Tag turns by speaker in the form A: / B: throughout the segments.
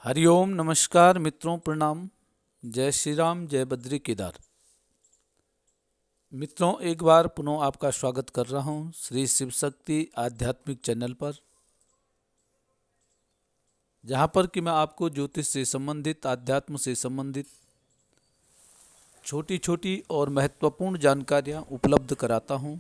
A: हरिओम नमस्कार मित्रों, प्रणाम। जय श्री राम, जय बद्री केदार। मित्रों, एक बार पुनः आपका स्वागत कर रहा हूं श्री शिव शक्ति आध्यात्मिक चैनल पर, जहां पर कि मैं आपको ज्योतिष से संबंधित, आध्यात्म से संबंधित छोटी छोटी और महत्वपूर्ण जानकारियां उपलब्ध कराता हूं।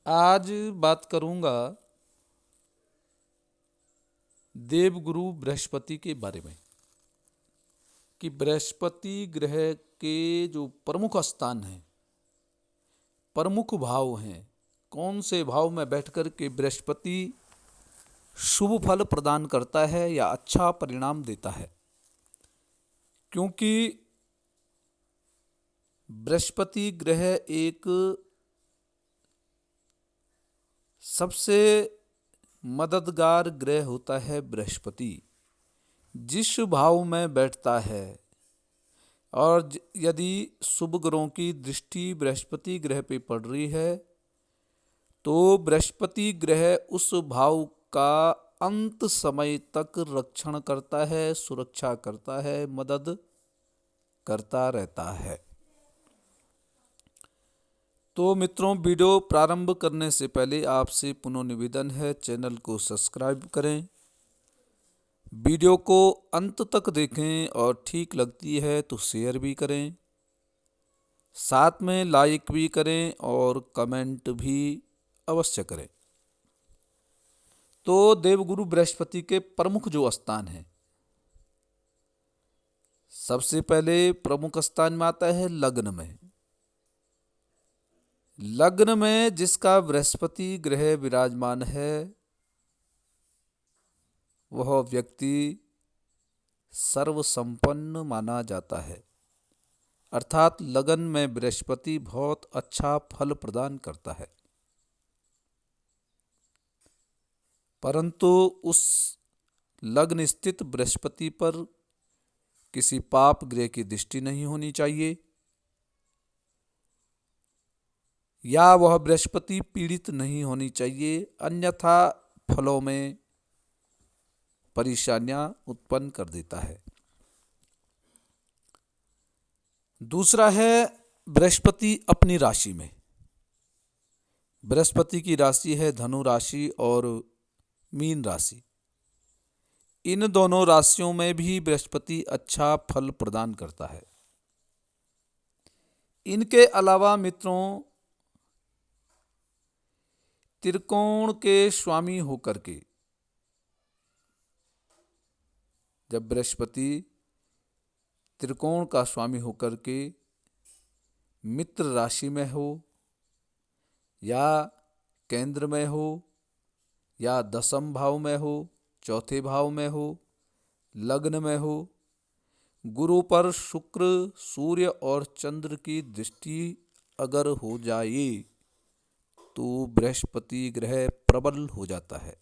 A: आज बात करूंगा देवगुरु बृहस्पति के बारे में कि बृहस्पति ग्रह के जो प्रमुख स्थान हैं, प्रमुख भाव हैं, कौन से भाव में बैठकर के बृहस्पति शुभ फल प्रदान करता है या अच्छा परिणाम देता है। क्योंकि बृहस्पति ग्रह एक सबसे मददगार ग्रह होता है। बृहस्पति जिस भाव में बैठता है और यदि शुभ ग्रहों की दृष्टि बृहस्पति ग्रह पे पड़ रही है तो बृहस्पति ग्रह उस भाव का अंत समय तक रक्षण करता है, सुरक्षा करता है, मदद करता रहता है। तो मित्रों, वीडियो प्रारंभ करने से पहले आपसे पुनः निवेदन है, चैनल को सब्सक्राइब करें, वीडियो को अंत तक देखें और ठीक लगती है तो शेयर भी करें, साथ में लाइक भी करें और कमेंट भी अवश्य करें। तो देवगुरु बृहस्पति के प्रमुख जो स्थान हैं, सबसे पहले प्रमुख स्थान में आता है लग्न में। लग्न में जिसका बृहस्पति ग्रह विराजमान है वह व्यक्ति सर्वसंपन्न माना जाता है। अर्थात लगन में बृहस्पति बहुत अच्छा फल प्रदान करता है। परंतु उस लग्न स्थित बृहस्पति पर किसी पाप ग्रह की दृष्टि नहीं होनी चाहिए, या वह बृहस्पति पीड़ित नहीं होनी चाहिए, अन्यथा फलों में परेशानियां उत्पन्न कर देता है। दूसरा है बृहस्पति अपनी राशि में। बृहस्पति की राशि है धनु राशि और मीन राशि। इन दोनों राशियों में भी बृहस्पति अच्छा फल प्रदान करता है। इनके अलावा मित्रों, त्रिकोण के स्वामी होकर के, जब बृहस्पति त्रिकोण का स्वामी होकर के मित्र राशि में हो या केंद्र में हो या दशम भाव में हो, चौथे भाव में हो, लग्न में हो, गुरु पर शुक्र, सूर्य और चंद्र की दृष्टि अगर हो जाए तो बृहस्पति ग्रह प्रबल हो जाता है।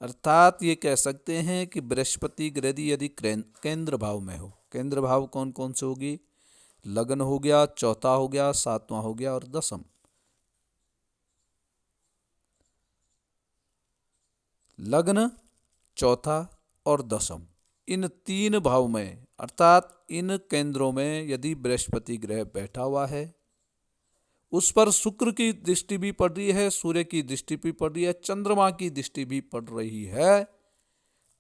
A: अर्थात ये कह सकते हैं कि बृहस्पति ग्रह यदि केंद्र भाव में हो, केंद्र भाव कौन कौन से होगी? लग्न हो गया, चौथा हो गया, सातवां हो गया और दसम। लग्न, चौथा और दसम, इन तीन भाव में अर्थात इन केंद्रों में यदि बृहस्पति ग्रह बैठा हुआ है, उस पर शुक्र की दृष्टि भी पड़ रही है, सूर्य की दृष्टि भी पड़ रही है, चंद्रमा की दृष्टि भी पड़ रही है,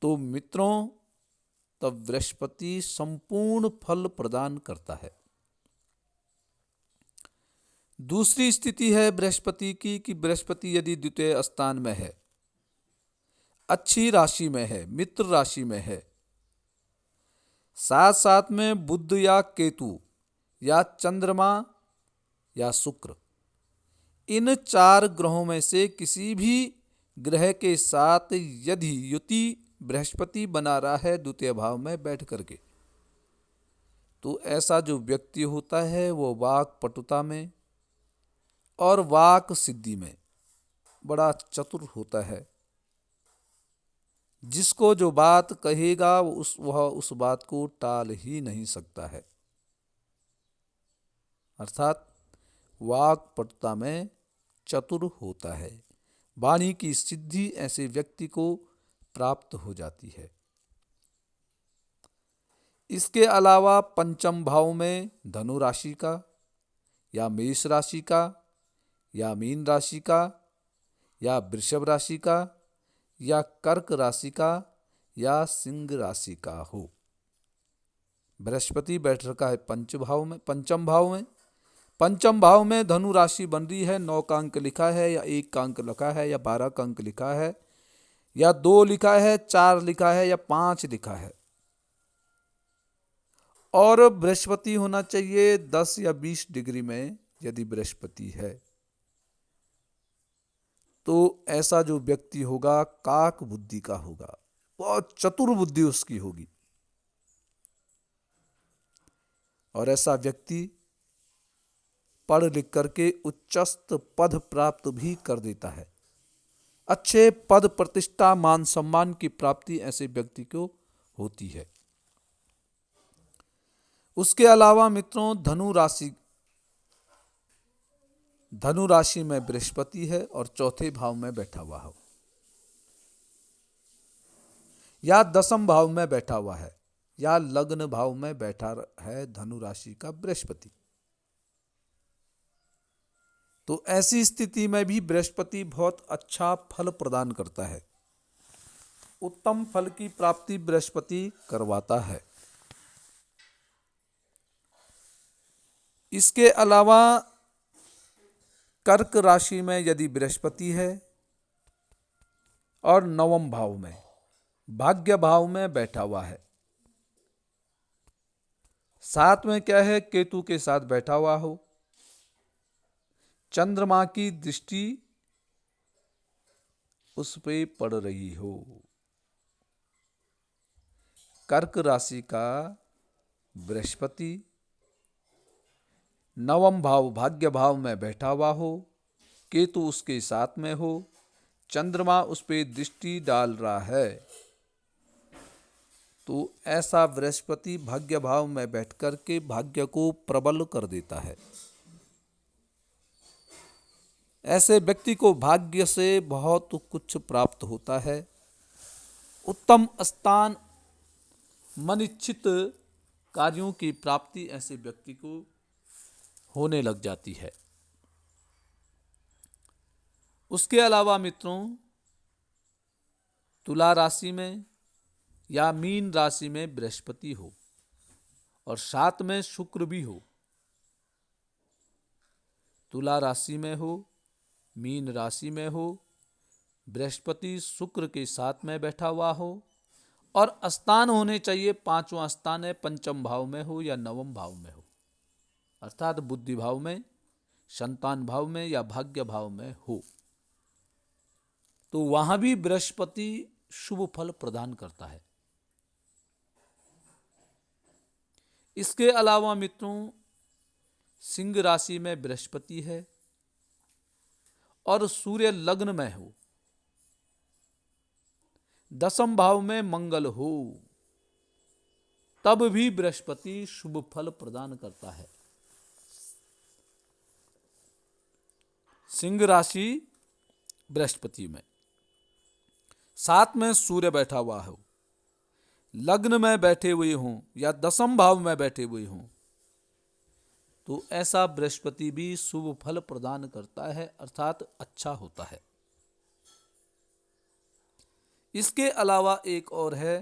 A: तो मित्रों तब बृहस्पति संपूर्ण फल प्रदान करता है। दूसरी स्थिति है बृहस्पति की कि बृहस्पति यदि द्वितीय स्थान में है, अच्छी राशि में है, मित्र राशि में है, साथ साथ में बुध या केतु या चंद्रमा या शुक्र, इन चार ग्रहों में से किसी भी ग्रह के साथ यदि युति बृहस्पति बना रहा है द्वितीय भाव में बैठ करके, तो ऐसा जो व्यक्ति होता है वो वाक पटुता में और वाक सिद्धि में बड़ा चतुर होता है। जिसको जो बात कहेगा वह उस बात को टाल ही नहीं सकता है। अर्थात वाक पटुता में चतुर होता है। वाणी की सिद्धि ऐसे व्यक्ति को प्राप्त हो जाती है। इसके अलावा पंचम भाव में धनु राशि का या मेष राशि का या मीन राशि का या वृषभ राशि का या कर्क राशि का या सिंह राशि का हो। बृहस्पति बैठ रखा है पंचम भाव में धनु राशि बन रही है। 9 का अंक लिखा है या 1 का अंक लिखा है या 12 का अंक लिखा है या 2 लिखा है, 4 लिखा है या 5 लिखा है। और बृहस्पति होना चाहिए 10 या 20 डिग्री में। यदि बृहस्पति है तो ऐसा जो व्यक्ति होगा काक बुद्धि का होगा, बहुत चतुर बुद्धि उसकी होगी और ऐसा व्यक्ति पढ़ लिख करके उच्चस्त पद प्राप्त भी कर देता है। अच्छे पद, प्रतिष्ठा, मान सम्मान की प्राप्ति ऐसे व्यक्ति को होती है। उसके अलावा मित्रों धनु राशि में बृहस्पति है और चौथे भाव में बैठा हुआ हो या 10वें भाव में बैठा हुआ है या लग्न भाव में बैठा है धनु राशि का बृहस्पति, तो ऐसी स्थिति में भी बृहस्पति बहुत अच्छा फल प्रदान करता है। उत्तम फल की प्राप्ति बृहस्पति करवाता है। इसके अलावा कर्क राशि में यदि बृहस्पति है और 9वें भाव में भाग्य भाव में बैठा हुआ है, साथ में क्या है, केतु के साथ बैठा हुआ हो, चंद्रमा की दृष्टि उस पे पड़ रही हो, कर्क राशि का बृहस्पति 9वें भाव भाग्य भाव में बैठा हुआ हो, केतु उसके साथ में हो, चंद्रमा उस पे दृष्टि डाल रहा है, तो ऐसा बृहस्पति भाग्य भाव में बैठकर के भाग्य को प्रबल कर देता है। ऐसे व्यक्ति को भाग्य से बहुत कुछ प्राप्त होता है। उत्तम स्थान, मनिच्छित कार्यों की प्राप्ति ऐसे व्यक्ति को होने लग जाती है। उसके अलावा मित्रों तुला राशि में या मीन राशि में बृहस्पति हो और साथ में शुक्र भी हो, तुला राशि में हो, मीन राशि में हो, बृहस्पति शुक्र के साथ में बैठा हुआ हो और स्थान होने चाहिए 5वां स्थान है, पंचम भाव में हो या 9वें भाव में हो, अर्थात बुद्धि भाव में, संतान भाव में या भाग्य भाव में हो, तो वहां भी बृहस्पति शुभ फल प्रदान करता है। इसके अलावा मित्रों सिंह राशि में बृहस्पति है और सूर्य लग्न में हो, 10वें भाव में मंगल हो, तब भी बृहस्पति शुभ फल प्रदान करता है। सिंह राशि बृहस्पति में, साथ में सूर्य बैठा हुआ हो, लग्न में बैठे हुए हों या 10वें भाव में बैठे हुए हों, तो ऐसा बृहस्पति भी शुभ फल प्रदान करता है, अर्थात अच्छा होता है। इसके अलावा एक और है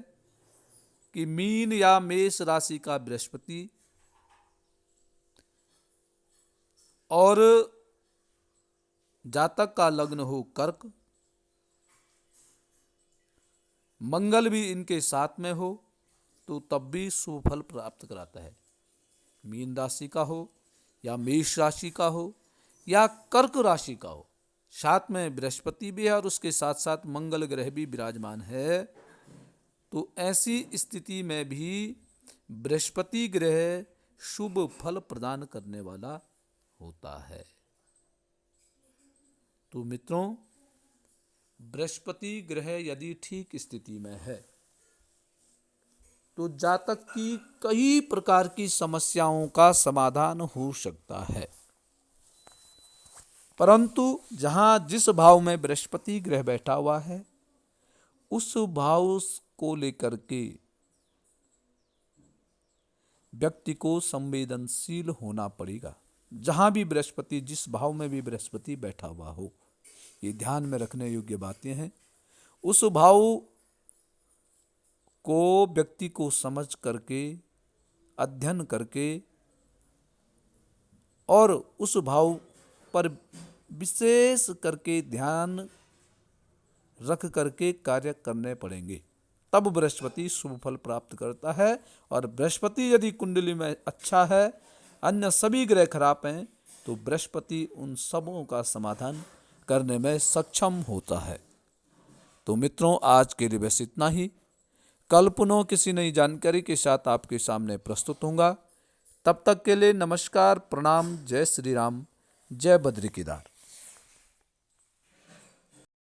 A: कि मीन या मेष राशि का बृहस्पति और जातक का लग्न हो कर्क, मंगल भी इनके साथ में हो, तो तब भी शुभ फल प्राप्त कराता है। मीन राशि का हो या मेष राशि का हो या कर्क राशि का हो, साथ में बृहस्पति भी है और उसके साथ साथ मंगल ग्रह भी विराजमान है, तो ऐसी स्थिति में भी बृहस्पति ग्रह शुभ फल प्रदान करने वाला होता है। तो मित्रों बृहस्पति ग्रह यदि ठीक स्थिति में है तो जातक की कई प्रकार की समस्याओं का समाधान हो सकता है। परंतु जहाँ जिस भाव में बृहस्पति ग्रह बैठा हुआ है उस भाव को लेकर के व्यक्ति को संवेदनशील होना पड़ेगा। जहाँ भी बृहस्पति, जिस भाव में भी बृहस्पति बैठा हुआ हो, ये ध्यान में रखने योग्य बातें हैं। उस भाव को व्यक्ति को समझ करके, अध्ययन करके और उस भाव पर विशेष करके ध्यान रख करके कार्य करने पड़ेंगे, तब बृहस्पति शुभ फल प्राप्त करता है। और बृहस्पति यदि कुंडली में अच्छा है, अन्य सभी ग्रह खराब हैं, तो बृहस्पति उन सबों का समाधान करने में सक्षम होता है। तो मित्रों, आज के लिए बस इतना ही। कल पुनः किसी नई जानकारी के साथ आपके सामने प्रस्तुत होऊंगा। तब तक के लिए नमस्कार, प्रणाम, जय श्री राम, जय बद्री केदार।